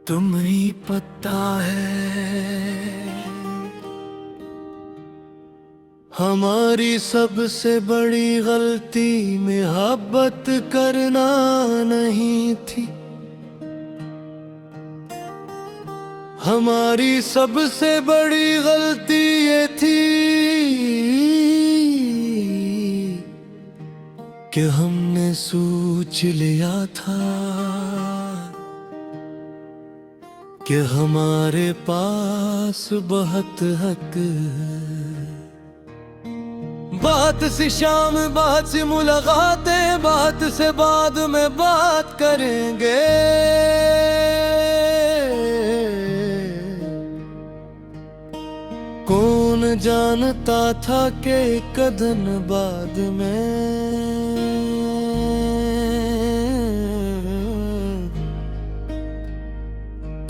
तुम्हें पता है हमारी सबसे बड़ी गलती मोहब्बत करना नहीं थी। हमारी सबसे बड़ी गलती ये थी कि हमने सोच लिया था कि हमारे पास बहुत हक है। बात से शाम, बात से मुलाकातें, बात से बाद में बात करेंगे। कौन जानता था कि कदन बाद में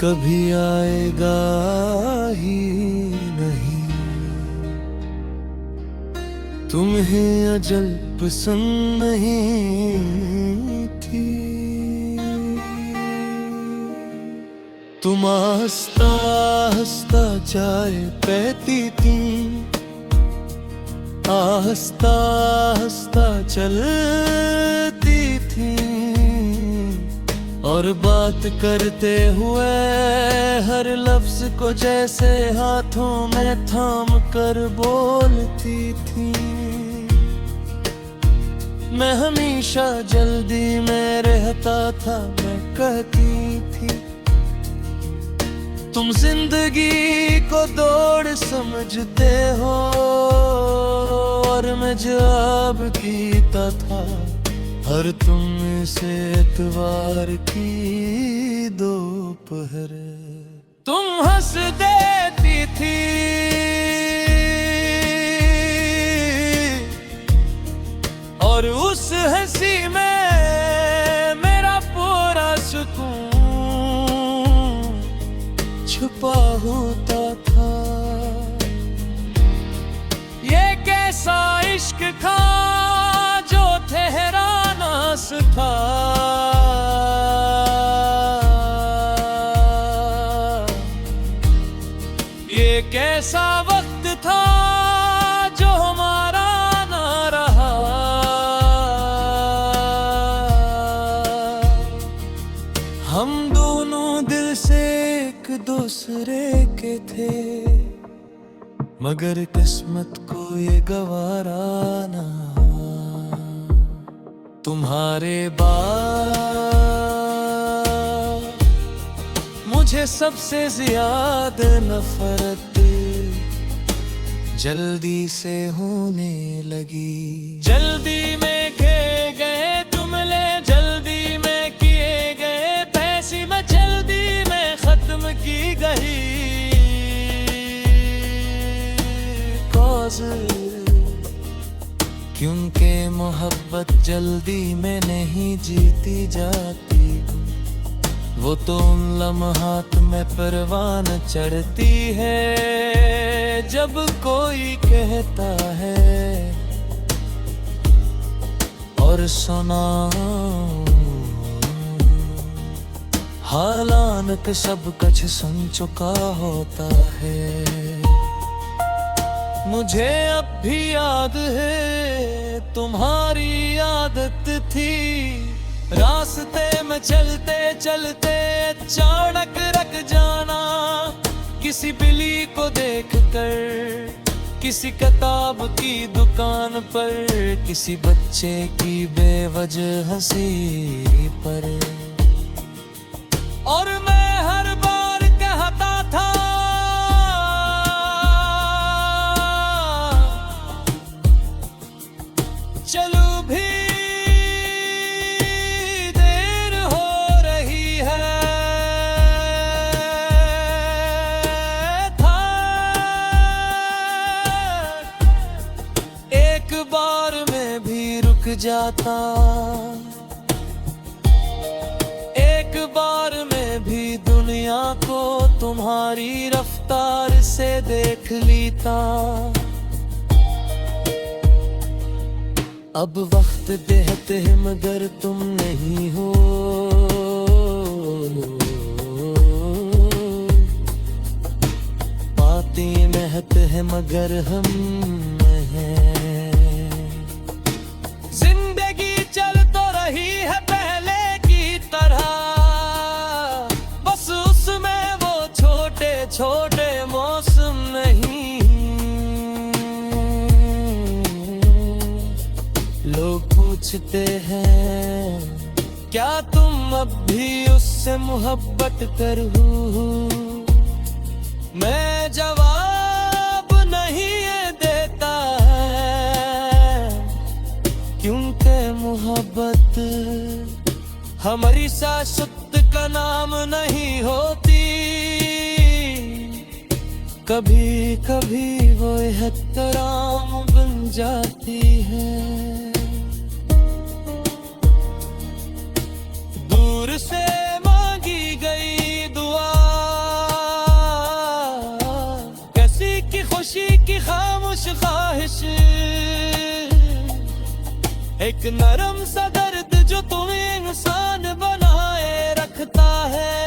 कभी आएगा ही नहीं। तुम्हें अजल पसंद नहीं थी। तुम हंसता हंसता चाय पीती थी, हंसता हंसता चलती थी, और बात करते हुए हर लफ्ज को जैसे हाथों में थाम कर बोलती थी। मैं हमेशा जल्दी में रहता था, मैं कहती थी तुम जिंदगी को दौड़ समझते हो, और मैं जवाब देता था हर तुम से इतवार की दोपहर। तुम हंस देती थी और उस हंसी में मेरा पूरा सुकून छुपा होता था। ये कैसा इश्क था जो ठहरा था। ये कैसा वक्त था जो हमारा ना रहा। हम दोनों दिल से एक दूसरे के थे, मगर किस्मत को ये गवारा ना। तुम्हारे बाद मुझे सबसे ज्यादा नफरत जल्दी से होने लगी। जल्दी में किए गए जुमले, जल्दी में किए गए फैसले में जल्दी में खत्म की गई कॉज। क्योंकि मोहब्बत जल्दी में नहीं जीती जाती, वो तो उन लम्हात में परवान चढ़ती है जब कोई कहता है और सुना हालांकि सब कुछ सुन चुका होता है। मुझे अब भी याद है तुम्हारी आदत थी रास्ते में चलते चलते अचानक रख जाना, किसी बिल्ली को देखकर, किसी किताब की दुकान पर, किसी बच्चे की बेवजह हंसी पर। और मैं हर बार कहता था चलो भी देर हो रही है। था एक बार में भी रुक जाता, एक बार में भी दुनिया को तुम्हारी रफ्तार से देख लेता। अब वक्त देते हैं मगर तुम नहीं हो। मोती महक है मगर हम हैं। जिंदगी चल तो रही है पहले की तरह, बस उसमें वो छोटे छोटे मौसम नहीं। लोग पूछते हैं क्या तुम अब भी उससे मोहब्बत करो, मैं जवाब नहीं देता है, क्योंकि मोहब्बत हमारी शाश्वत का नाम नहीं होती। कभी कभी वो एहतराम बन जाती है। दूर से मांगी गई दुआ, किसी की खुशी की खामोश ख्वाहिश, एक नरम सा दर्द जो तुम्हें इंसान बनाए रखता है।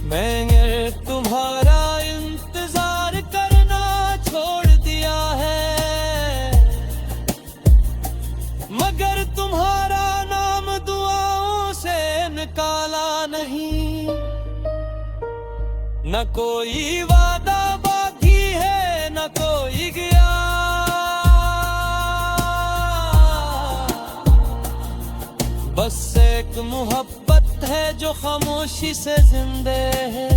मैंने तुम्हारा इंतजार करना छोड़ दिया है, मगर तुम्हारा नाम दुआओं से निकाला नहीं। न कोई वादा बाकी है न कोई गया, बस एक मोहब्बत है जो खामोशी से जिंदे है।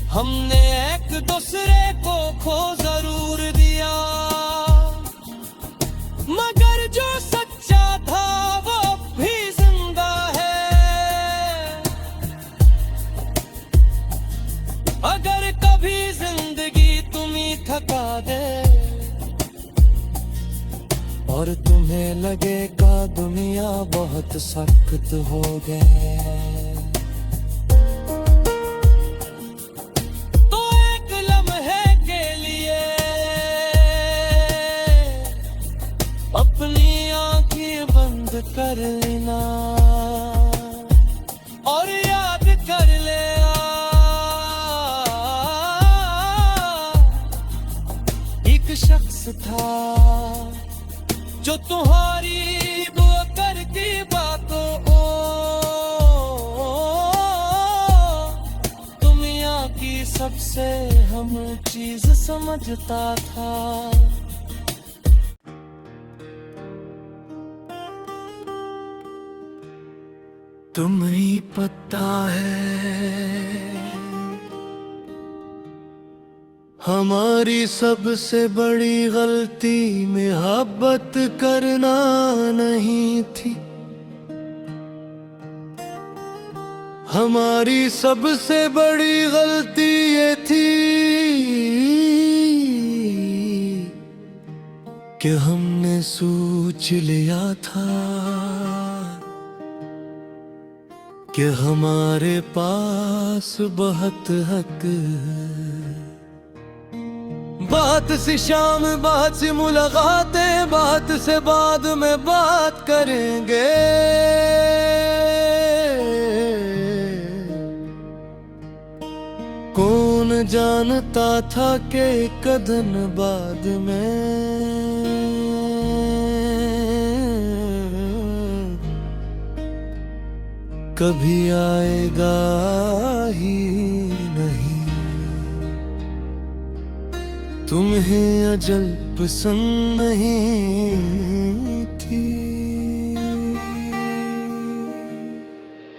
हमने एक दूसरे को खो जरूर दिया, मगर जो सच्चा था वो भी जिंदा है। अगर कभी जिंदगी तुम्हें थका दे और तुम्हें लगेगा दुनिया बहुत सख्त हो गए, तो एक लम्हे के लिए अपनी आंखें बंद कर लेना और याद कर ले एक शख्स था जो तुम्हारी वो करती बातों दुनिया की सबसे हम चीज समझता था। तुम्हें पता है हमारी सबसे बड़ी गलती मोहब्बत करना नहीं थी। हमारी सबसे बड़ी गलती ये थी कि हमने सोच लिया था कि हमारे पास बहुत हक है। बात से शाम बात से मुलाकातें बात से बाद में बात करेंगे, कौन जानता था कि कदन बाद में कभी आएगा ही नहीं। तुम्हें अजल पसंद नहीं थी,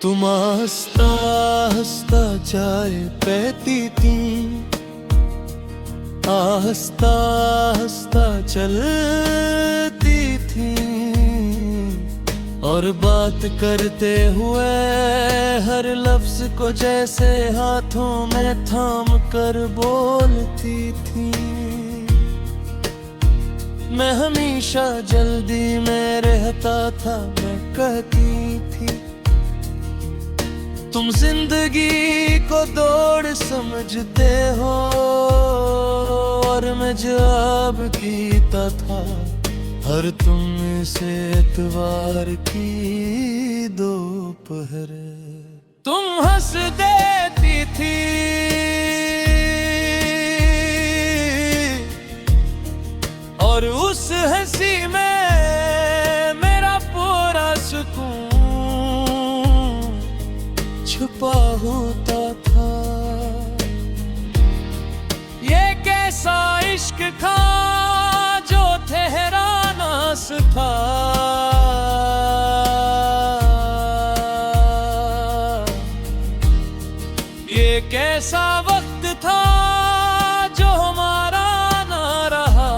तुम हंसता हंसता चाय पीती थी, हंसता हंसता चलती थी और बात करते हुए हर लफ्ज को जैसे हाथों में थाम कर बोलती थी। मैं हमेशा जल्दी में रहता था, मैं कहती थी तुम जिंदगी को दौड़ समझते हो और मैं जवाब देता था हर तुम से एतवार की दोपहर। तुम हंस देती थी, और उस हंसी में मेरा पूरा सुकून छुपा होता था। ये कैसा इश्क था जो ठहराना था। ये कैसा वक्त था जो हमारा ना रहा।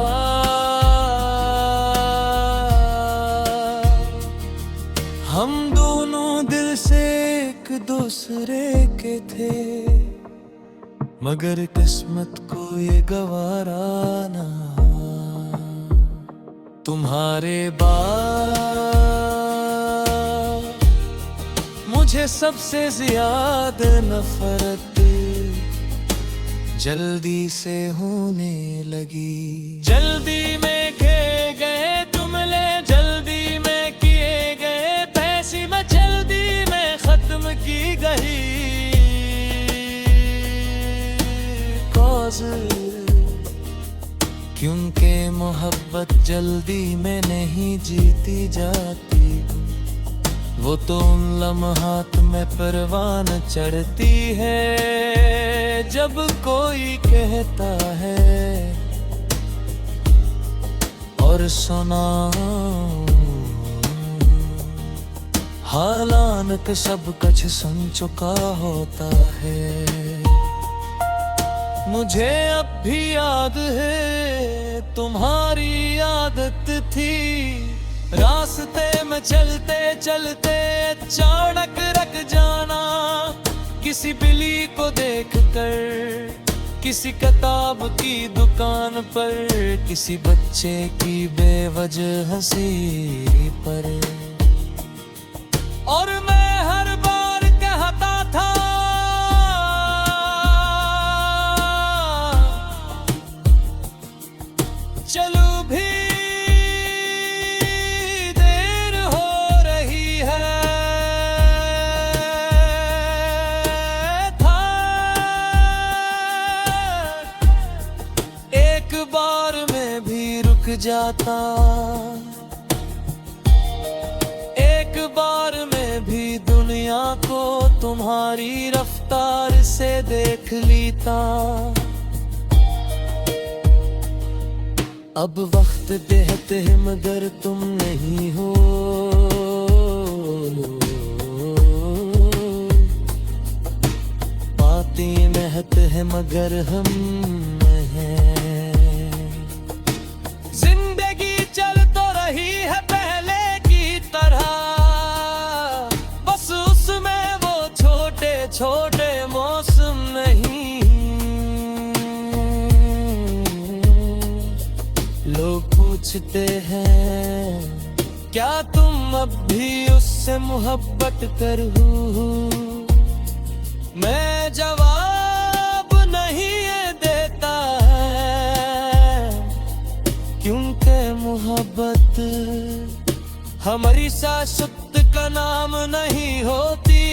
हम दोनों दिल से एक दूसरे के थे, मगर किस्मत को ये गवारा ना। तुम्हारे बाद मुझे सबसे ज्यादा नफरत जल्दी से होने लगी। जल्दी में खेल गए जुमले, जल्दी में किए गए फैसले, में जल्दी में खत्म की गई। क्योंकि मोहब्बत जल्दी में नहीं जीती जाती, वो तो उन लम्हात में परवान चढ़ती है जब कोई कहता है और सुना। हालांकि सब कुछ सुन चुका होता है। मुझे अब भी याद है तुम्हारी आदत थी, रास्ते में चलते चलते अचानक रख जाना। किसी बिल्ली को देखकर, किसी किताब की दुकान पर, किसी बच्चे की बेवजह हंसी पर। और मैं हर बार कहता था चलो भी देर हो रही है। था एक बार में भी रुक जाता, एक बार में भी दुनिया को तुम्हारी रफ्तार से देख लेता। अब वक्त देते हैं मगर तुम नहीं हो, बातें महत है मगर हम हैं। जिंदगी चल तो रही है पहले की तरह, बस उसमें वो छोटे छोटे मौसम नहीं। लोग पूछते हैं क्या तुम अब भी उससे मोहब्बत करो, मैं जवाब नहीं देता है। क्योंकि मोहब्बत हमारी शाश्वत का नाम नहीं होती,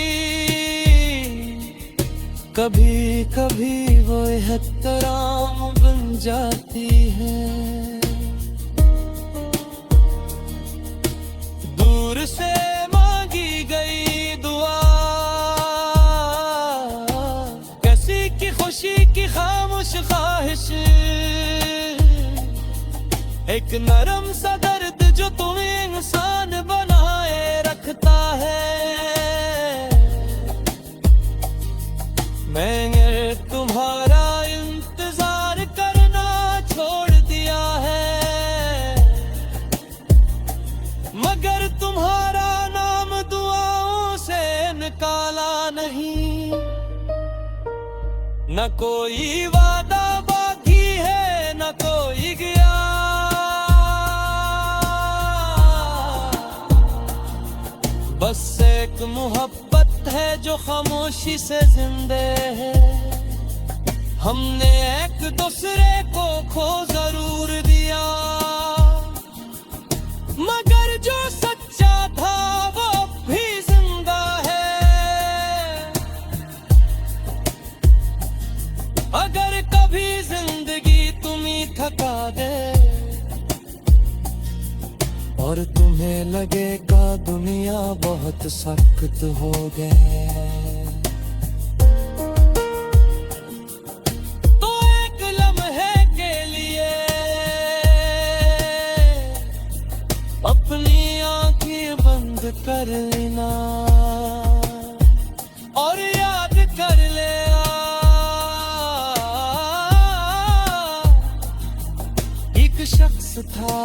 कभी कभी वो एहतराम बन जाती है। दूर से मांगी गई दुआ, किसी की खुशी की खामोश ख्वाहिश, एक नरम सा दर्द जो तुम्हें इंसान बनाए रखता है। मैंने तुम्हारा इंतजार करना छोड़ दिया है, मगर तुम्हारा नाम दुआओं से निकाला नहीं। न कोई वादा बाकी है न कोई गया, बस एक मोहब्बत है जो खामोशी से जिंदे है। हमने एक दूसरे को खो जरूर दिया, मगर जो सच्चा था वो भी जिंदा है। और तुम्हें लगेगा दुनिया बहुत सख्त हो गए। तो एक लम्हे के लिए अपनी आंखें बंद कर लेना और याद कर ले एक शख्स था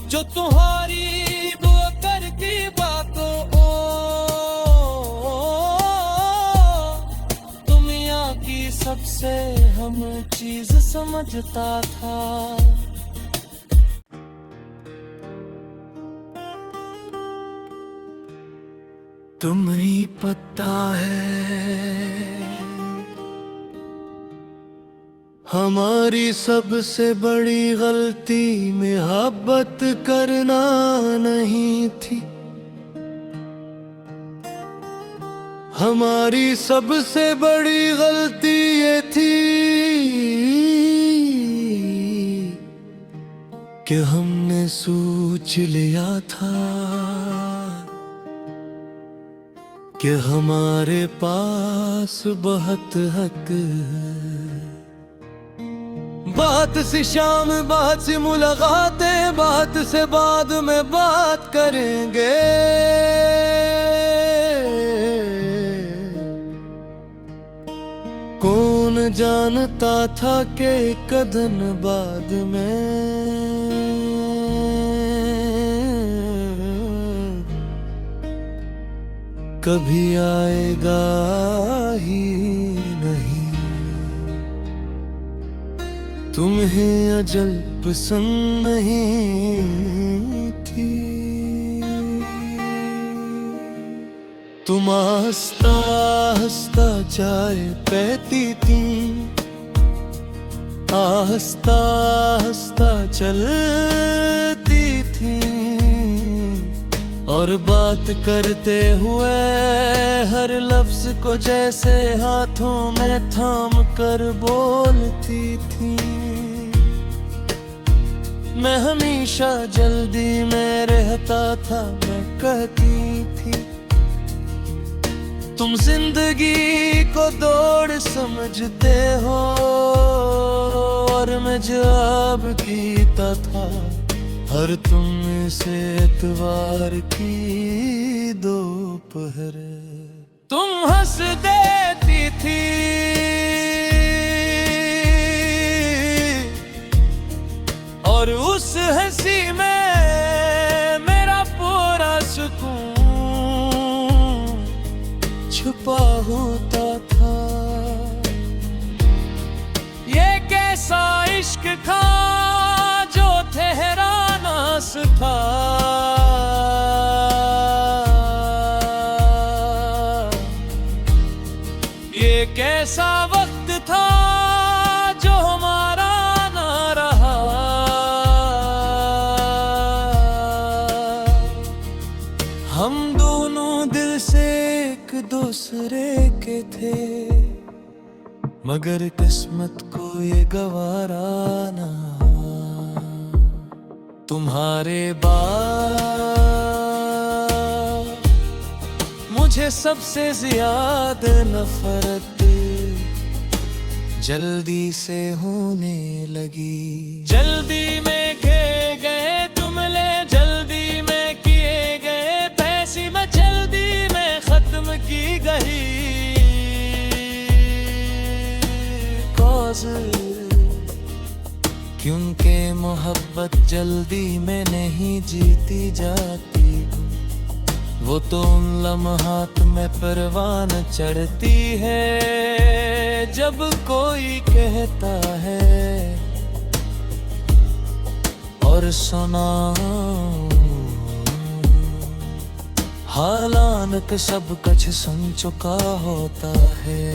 जो तुम्हारी बुआ करती बातों दुनिया की सबसे हम चीज समझता था। तुम्हें पता है हमारी सबसे बड़ी गलती मोहब्बत करना नहीं थी। हमारी सबसे बड़ी गलती ये थी कि हमने सोच लिया था कि हमारे पास बहुत हक है। बात से शाम, बात से मुलाकातें, बात से बाद में बात करेंगे। कौन जानता था कि कदन बाद में कभी आएगा ही नहीं। तुम्हें अजल पसंद नहीं थी। तुम हंसता हंसता चाय पीती थी, हंसता हंसता चलती थी और बात करते हुए हर लफ्ज को जैसे हाथों में थाम कर बोलती थी। मैं हमेशा जल्दी में रहता था, मैं कहती थी तुम जिंदगी को दौड़ समझते हो और मैं जवाब देता था हर तुम से इतवार की दोपहर। तुम हंस देती थी और उस हंसी में मेरा पूरा सुकून छुपा होता था। ये कैसा इश्क था जो ठहरा था। ये कैसा वक्त था जो हमारा ना रहा। हम दोनों दिल से एक दूसरे के थे मगर किस्मत को ये गवारा ना। तुम्हारे बाद मुझे सबसे ज्यादा नफरत जल्दी से होने लगी। जल्दी में खे गए जुमले, जल्दी में किए गए फैसले, मैं जल्दी में खत्म की गई कॉज। क्योंकि मोहब्बत जल्दी में नहीं जीती जाती, वो तो उन लम्हात में परवान चढ़ती है जब कोई कहता है और सुना हालांकि सब कुछ सुन चुका होता है।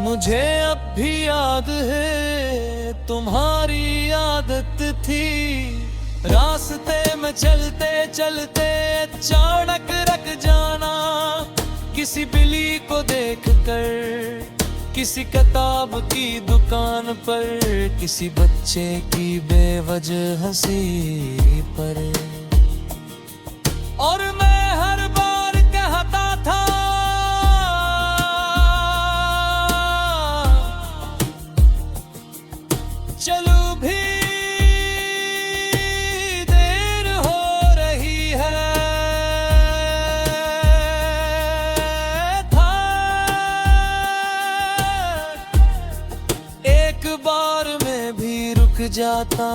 मुझे अब भी याद है तुम्हारी आदत थी रास्ते में चलते चलते अचानक रख जाना, किसी बिल्ली को देखकर किसी किताब की दुकान पर, किसी बच्चे की बेवजह हंसी पर। और मैं हर बार कहता था चलो भी देर हो रही है, था एक बार में भी रुक जाता,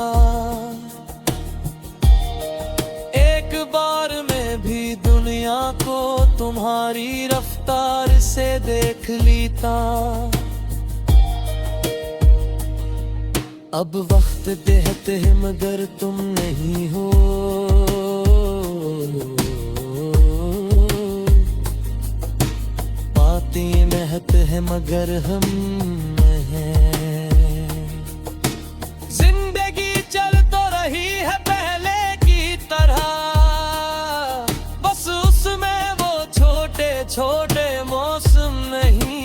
एक बार में भी दुनिया को तुम्हारी रफ्तार से देख लेता। अब वक्त देहत है मगर तुम नहीं हो, बातें महत है मगर हम हैं। जिंदगी चल तो रही है पहले की तरह, बस उसमें वो छोटे छोटे मौसम नहीं।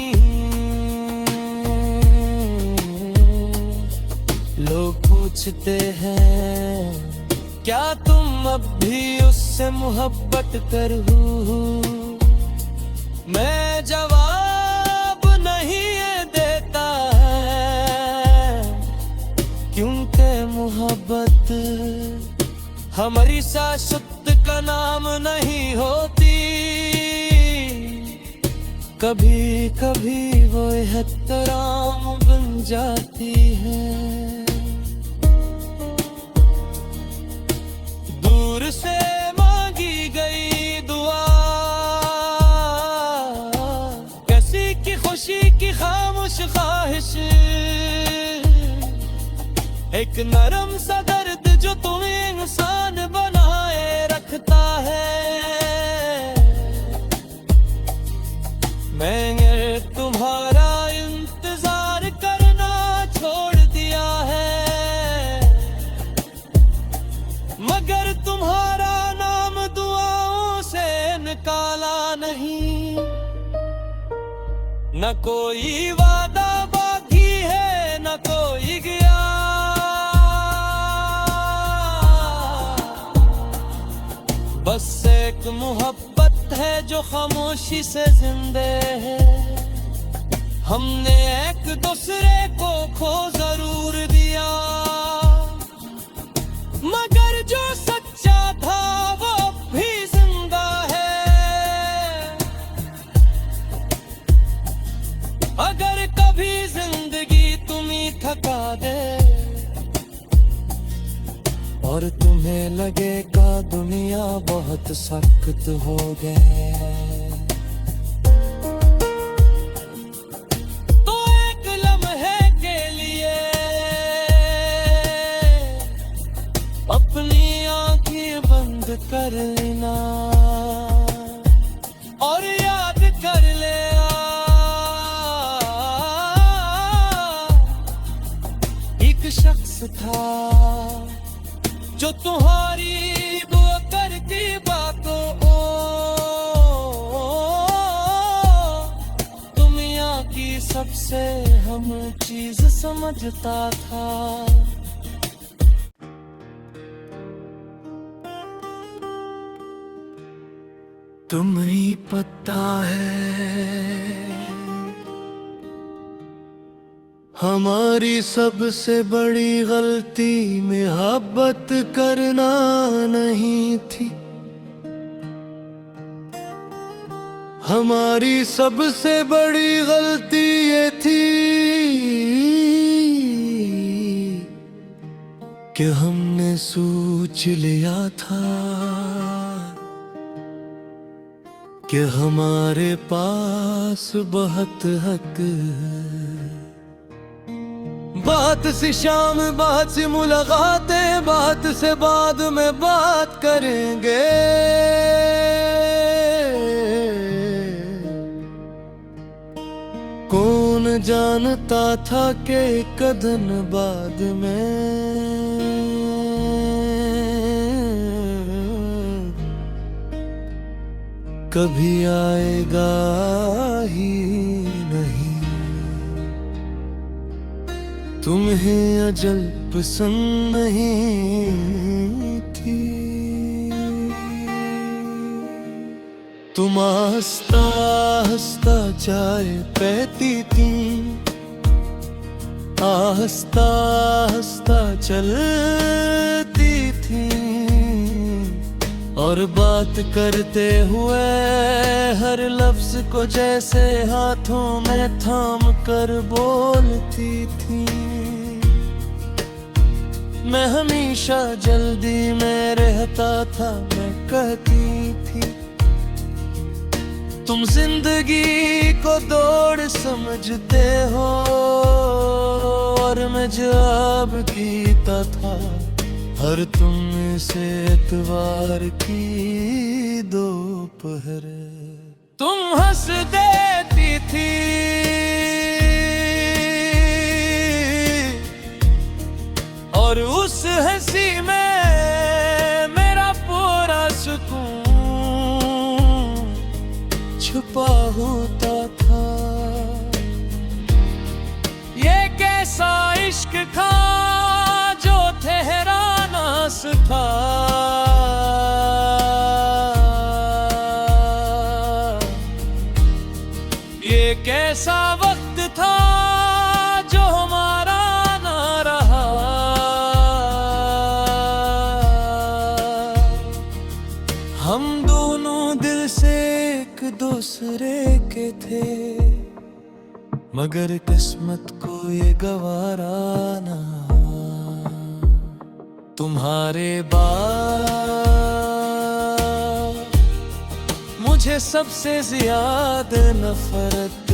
लोग पूछते हैं क्या तुम अब भी उससे मोहब्बत करो, मैं जवाब नहीं देता है, क्योंकि मोहब्बत हमारी शाश्वत का नाम नहीं होती। कभी कभी वो एहतराम बन जाती है। दूर से मांगी गई दुआ, किसी की खुशी की खामोश ख्वाहिश, एक नरम सा दर्द जो तुम्हें इंसान बनाए रखता है। मैंने तुम्हारा इंतजार करना छोड़ दिया है, मगर तुम्हारा नाम दुआओं से निकाला नहीं। न कोई वादा बाकी है न कोई गया, बस एक मोहब्बत है जो खामोशी से जिंदे है। हमने एक दूसरे को खो जरूर दिया, मगर जो सच्चा था वो भी जिंदा है। अगर कभी जिंदगी तुम्हें थका दे और तुम्हें लगेगा दुनिया बहुत सख्त हो गए, तो एक लम्हे के लिए अपनी आंखें बंद कर लेना और याद कर ले एक शख्स था जो तुम्हारी वो करती बातों दुनिया की सबसे हम चीज समझता था। तुम्हें पता है हमारी सबसे बड़ी गलती मोहब्बत करना नहीं थी। हमारी सबसे बड़ी गलती ये थी कि हमने सोच लिया था कि हमारे पास बहुत हक है। बात से शाम बात से मुलाकातें बात से बाद में बात करेंगे। कौन जानता था कि कदन बाद में कभी आएगा ही नहीं। तुम्हें अजल पसंद नहीं थी। तुम हंसता हंसता चाय पीती थी, हंसता हंसता चलती थी, और बात करते हुए हर लफ्ज को जैसे हाथों में थाम कर बोलती थी। मैं हमेशा जल्दी में रहता था, मैं कहती थी। तुम जिंदगी को दौड़ समझते हो, और मैं जवाब कीता था हर तुम से इतवार की दोपहर। तुम हंस देती थी और उस हंसी में मेरा पूरा सुकून छुपा होता था। ये कैसा इश्क था जो ठहरा था। ये कैसा वक्त था जो हमारा ना रहा। हम दोनों दिल से एक दूसरे के थे, मगर किस्मत को ये गवारा ना। तुम्हारे बाद मुझे सबसे ज्यादा नफरत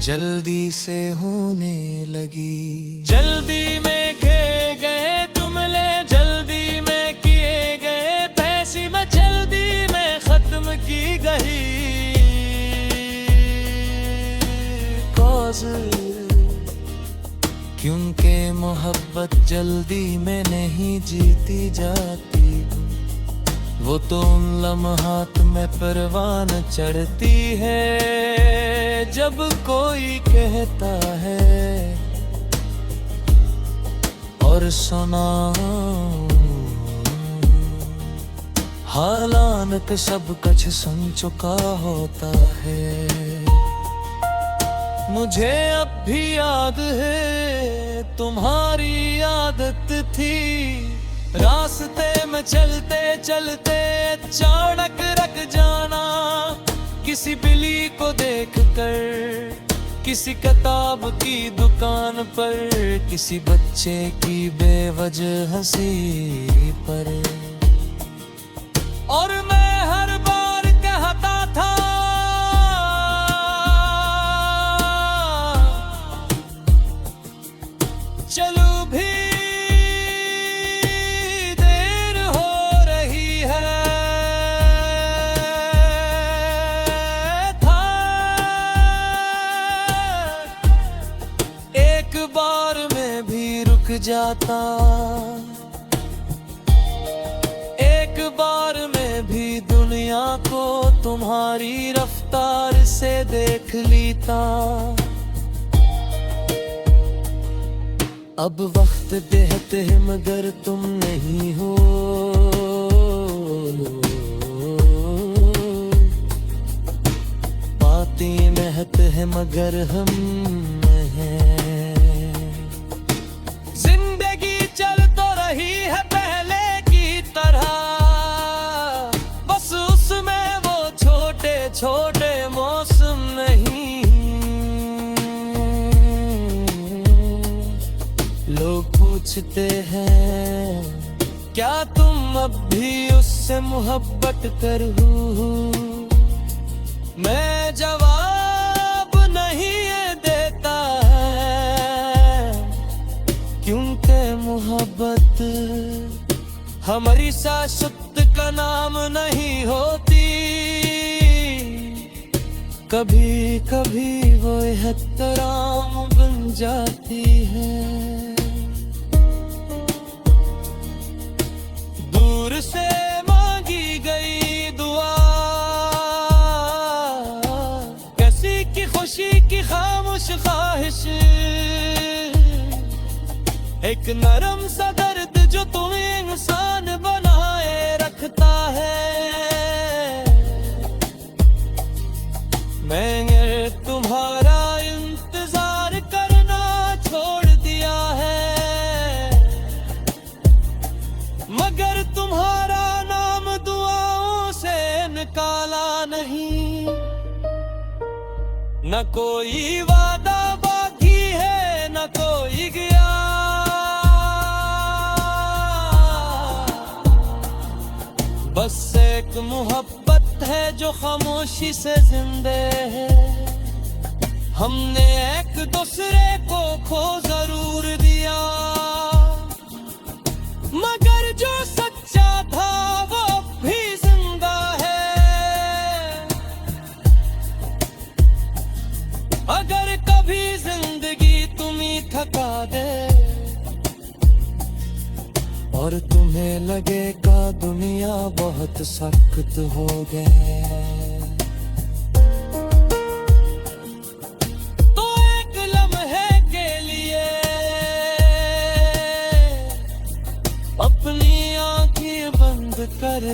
जल्दी से होने लगी। जल्दी में किए गए जुमले जल्दी में किए गए फैसले में जल्दी में खत्म की गई। क्योंकि मोहब्बत जल्दी में नहीं जीती जाती, वो तो उन लम्हात में परवान चढ़ती है जब कोई कहता है और सुना। हालांकि सब कुछ सुन चुका होता है। मुझे अब भी याद है तुम्हारी आदत थी, रास्ते में चलते चलते अचानक रख जाना। किसी बिल्ली को देखकर, किसी किताब की दुकान पर, किसी बच्चे की बेवजह हंसी पर। और मैं हर बार कहता था चलो भी देर हो रही है। था एक बार में भी रुक जाता, एक बार में भी दुनिया को तुम्हारी रफ्तार से देख लेता। अब वक्त देते हैं मगर तुम नहीं हो, बातें महत है मगर हम हैं। जिंदगी चल तो रही है पहले की तरह, बस उसमें वो छोटे छोटे मौसम नहीं। लोग पूछते हैं क्या तुम अब भी उससे मोहब्बत करो, मैं जवाब नहीं देता है। क्योंकि मोहब्बत हमारी शाश्वत का नाम नहीं होती, कभी कभी वो एहतराम बन जाती है। दूर से मांगी गई दुआ, कैसी की खुशी की खामोश ख्वाहिश, एक नरम सा दर्द जो तुम्हें इंसान बनाए रखता है। मैंने तुम्हारा इंतजार करना छोड़ दिया है, मगर तुम्हारा नाम दुआओं से निकाला नहीं। न कोई वादा बाकी है, न कोई गया, बस एक मोहब्बत है जो खामोशी से जिंदे है। हमने एक दूसरे को खो जरूर दिया, मगर जो सच्चा था वो भी जिंदा है। अगर कभी जिंदगी तुम्हें थका दे और तुम्हें लगेगा दुनिया बहुत सख्त हो गए, तो एक लम्हे के लिए अपनी आंखें बंद कर